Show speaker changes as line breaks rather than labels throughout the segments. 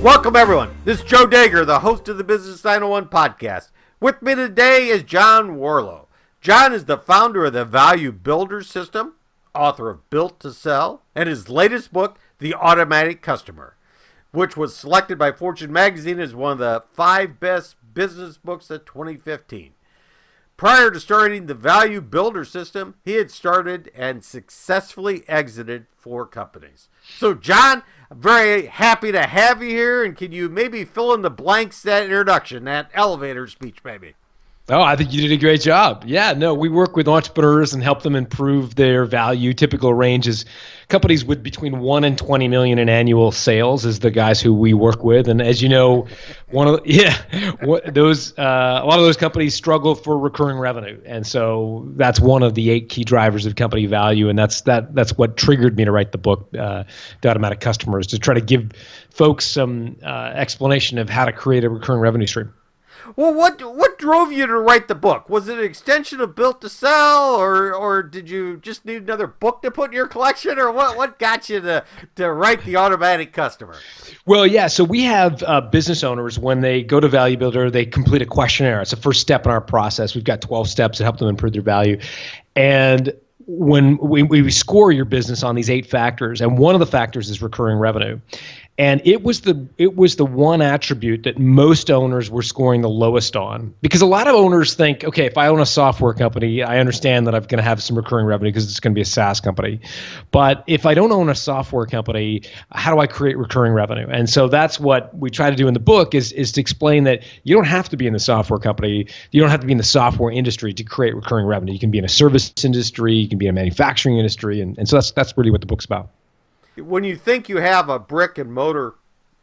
Welcome, everyone. This is Joe Dager, the host of the Business 901 podcast. With me today is John Warrillow. John is the founder of the Value Builder System, author of Built to Sell, and his latest book, The Automatic Customer, which was selected by Fortune magazine as one of the 5 best business books of 2015. Prior to starting the Value Builder System, he had started and successfully exited 4 companies. So, John, I'm very happy to have you here, and can you maybe fill in the blanks, that introduction, that elevator speech maybe?
Oh, I think you did a great job. Yeah, no, we work with entrepreneurs and help them improve their value. Typical range is companies with between 1 and 20 million in annual sales is the guys who we work with. And as you know, a lot of those companies struggle for recurring revenue. And so that's one of the 8 key drivers of company value. And that's what triggered me to write the book, The Automatic Customer, is to try to give folks some explanation of how to create a recurring revenue stream.
Well, what drove you to write the book? Was it an extension of Built to Sell, or did you just need another book to put in your collection, or what got you to write The Automatic Customer?
Well, yeah, so we have business owners, when they go to Value Builder, they complete a questionnaire. It's the first step in our process. We've got 12 steps to help them improve their value. And when we score your business on these 8 factors, and one of the factors is recurring revenue. And it was the one attribute that most owners were scoring the lowest on, because a lot of owners think, okay, if I own a software company, I understand that I'm going to have some recurring revenue because it's going to be a SaaS company. But if I don't own a software company, how do I create recurring revenue? And so that's what we try to do in the book is to explain that you don't have to be in the software company. You don't have to be in the software industry to create recurring revenue. You can be in a service industry, you can be in a manufacturing industry. And so that's really what the book's about.
When you think you have a brick and mortar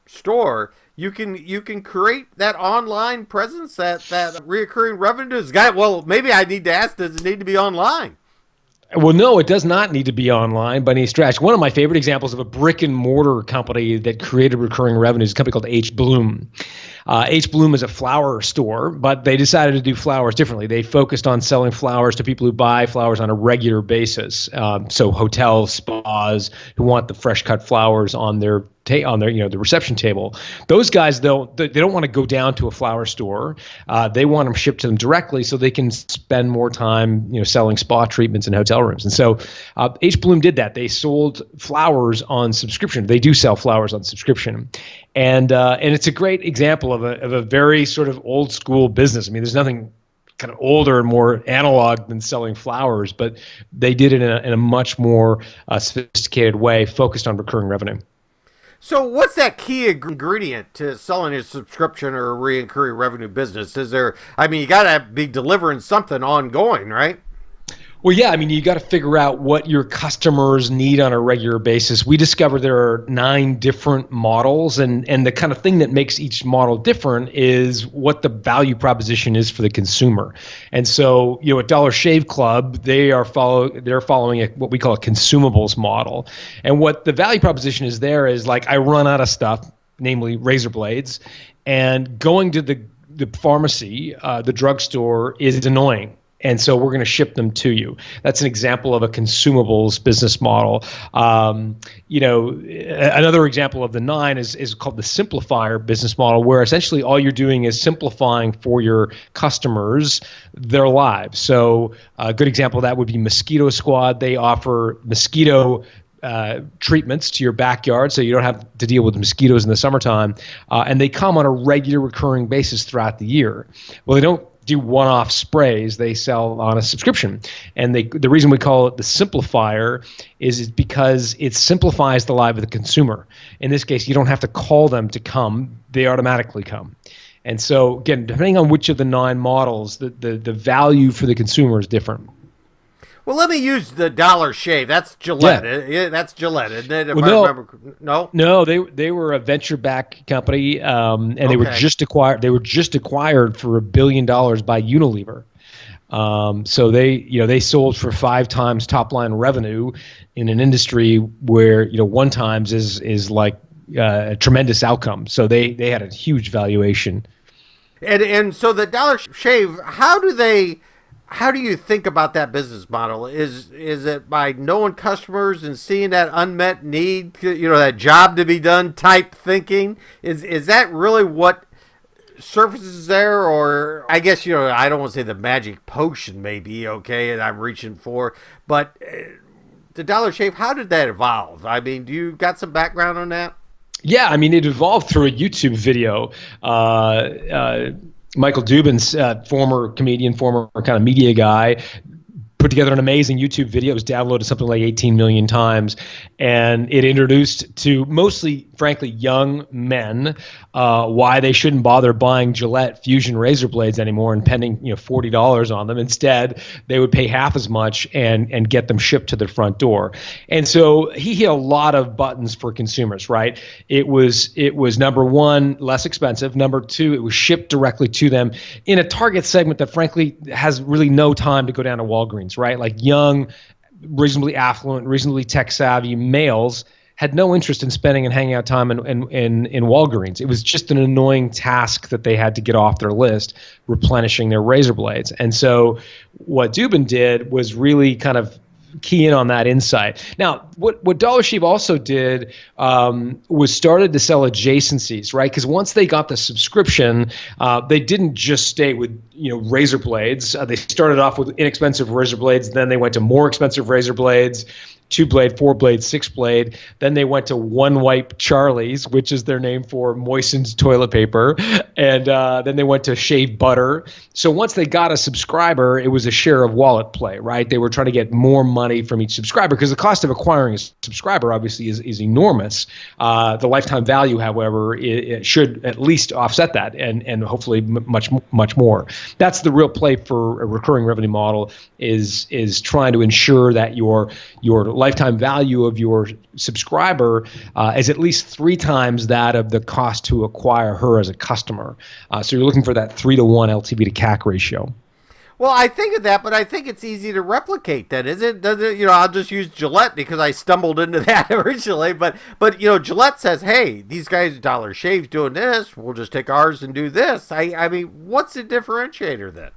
store, you can create that online presence, that recurring revenue. Well, maybe I need to ask, does it need to be online?
Well, no, it does not need to be online by any stretch. One of my favorite examples of a brick and mortar company that created recurring revenue is a company called H. Bloom. H. Bloom is a flower store, but they decided to do flowers differently. They focused on selling flowers to people who buy flowers on a regular basis. So hotels, spas who want the fresh cut flowers on their the reception table. Those guys they don't want to go down to a flower store. They want them shipped to them directly so they can spend more time selling spa treatments in hotel rooms. And so H. Bloom did that. They sold flowers on subscription. They do sell flowers on subscription. And it's a great example of a very sort of old school business. I mean, there's nothing kind of older and more analog than selling flowers, but they did it in a much more sophisticated way, focused on recurring revenue.
So what's that key ingredient to selling a subscription or a recurring revenue business? You got to be delivering something ongoing, right?
Well, yeah, you got to figure out what your customers need on a regular basis. We discovered there are 9 different models, and the kind of thing that makes each model different is what the value proposition is for the consumer. And so, at Dollar Shave Club, they're following what we call a consumables model. And what the value proposition is there is like, I run out of stuff, namely razor blades, and going to the pharmacy, the drugstore is annoying. And so we're going to ship them to you. That's an example of a consumables business model. Another example of the 9 is called the simplifier business model, where essentially all you're doing is simplifying for your customers their lives. So a good example of that would be Mosquito Squad. They offer mosquito treatments to your backyard so you don't have to deal with mosquitoes in the summertime. And they come on a regular recurring basis throughout the year. Well, they don't do one-off sprays. They sell on a subscription. And the reason we call it the simplifier is because it simplifies the life of the consumer. In this case, you don't have to call them to come. They automatically come. And so, again, depending on which of the 9 models, the value for the consumer is different.
Well, let me use the Dollar Shave. That's Gillette. Yeah. That's Gillette, isn't it?
No, they were a venture-backed company, and they were just acquired. They were just acquired for $1 billion by Unilever. So they sold for 5 times top line revenue in an industry where 1 times is like a tremendous outcome. So they had a huge valuation.
And so the Dollar Shave, how do they how do you think about that business model? Is it by knowing customers and seeing that unmet need, that job to be done type thinking? Is that really what surfaces there? Or I guess, I don't want to say the magic potion maybe, okay, and I'm reaching for, but the Dollar Shave, how did that evolve? I mean, do you got some background on that?
Yeah, I mean, it evolved through a YouTube video. Michael Dubin's former comedian, former kind of media guy, put together an amazing YouTube video. It was downloaded something like 18 million times, and it introduced to mostly, frankly, young men why they shouldn't bother buying Gillette Fusion razor blades anymore and spending $40 on them. Instead, they would pay half as much and get them shipped to their front door. And so he hit a lot of buttons for consumers, right? It was number one, less expensive. Number two, it was shipped directly to them in a target segment that frankly has really no time to go down to Walgreens, right? Like young, reasonably affluent, reasonably tech savvy males had no interest in spending and hanging out time in Walgreens. It was just an annoying task that they had to get off their list, replenishing their razor blades. And so what Dubin did was really kind of key in on that insight. Now, what Dollar Shave also did was started to sell adjacencies, right? Because once they got the subscription, they didn't just stay with razor blades. They started off with inexpensive razor blades, then they went to more expensive razor blades, 2-blade, 4-blade, 6-blade. Then they went to One Wipe Charlie's, which is their name for moistened toilet paper. And then they went to shave butter. So once they got a subscriber, it was a share of wallet play, right? They were trying to get more money from each subscriber because the cost of acquiring a subscriber obviously is enormous. The lifetime value, however, it should at least offset that and hopefully much more. That's the real play for a recurring revenue model is trying to ensure that your lifetime value of your subscriber is at least 3 times that of the cost to acquire her as a customer. So you're looking for that 3-to-1 LTV to CAC ratio.
Well, I think of that, but I think it's easy to replicate that, is it? Does it? I'll just use Gillette because I stumbled into that originally. But Gillette says, hey, these guys Dollar Shave's doing this. We'll just take ours and do this. I mean, what's the differentiator then?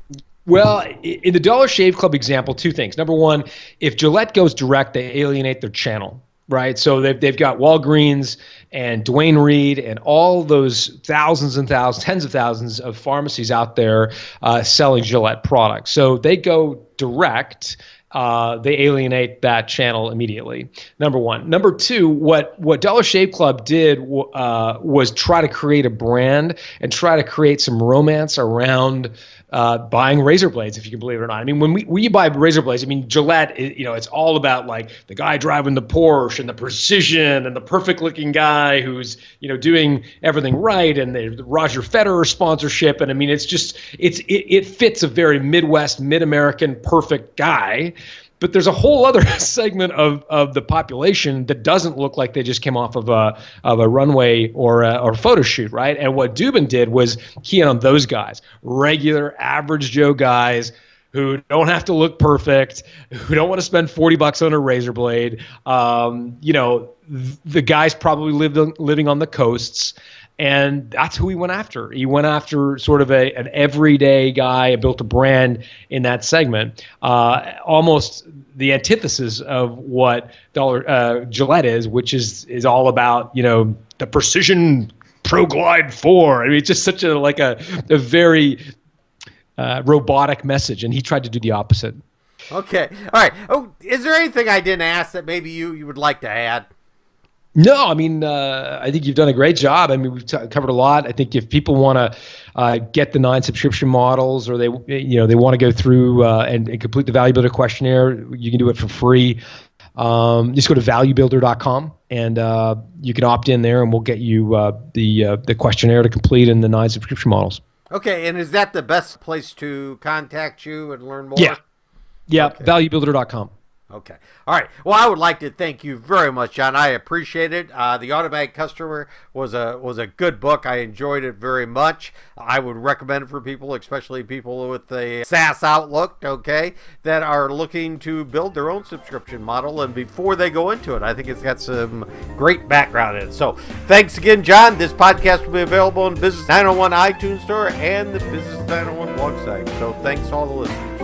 Well, in the Dollar Shave Club example, 2 things. Number one, if Gillette goes direct, they alienate their channel, right? So they've got Walgreens and Duane Reade and all those thousands and thousands, tens of thousands of pharmacies out there selling Gillette products. So they go direct. They alienate that channel immediately. Number one. Number two, what Dollar Shave Club did was try to create a brand and try to create some romance around buying razor blades, if you can believe it or not. I mean, when you buy razor blades, I mean, Gillette, it's all about like the guy driving the Porsche and the precision and the perfect looking guy who's, doing everything right, and the Roger Federer sponsorship. And I mean, it fits a very Midwest, Mid-American perfect guy. But there's a whole other segment of the population that doesn't look like they just came off of a runway or a photo shoot, right? And what Dubin did was key in on those guys, regular, average Joe guys who don't have to look perfect, who don't want to spend $40 on a razor blade. The guys probably living on the coasts. And that's who he went after. He went after sort of an everyday guy, built a brand in that segment, almost the antithesis of what Gillette is, which is all about, the Precision Pro Glide 4. I mean, it's just such a very robotic message, and he tried to do the opposite.
Okay. All right. Oh, is there anything I didn't ask that maybe you would like to add?
No, I mean, I think you've done a great job. I mean, we've covered a lot. I think if people want to get the 9 subscription models, or they want to go through and complete the Value Builder questionnaire, you can do it for free. Just go to valuebuilder.com and you can opt in there, and we'll get you the questionnaire to complete in the 9 subscription models.
Okay, and is that the best place to contact you and learn more?
Yeah,
okay.
Valuebuilder.com.
Okay. All right. Well, I would like to thank you very much, John. I appreciate it. The Automatic Customer was a good book. I enjoyed it very much. I would recommend it for people, especially people with a SaaS outlook, okay, that are looking to build their own subscription model. And before they go into it, I think it's got some great background in it. So thanks again, John. This podcast will be available on Business 901 iTunes Store and the Business 901 blog site. So thanks to all the listeners.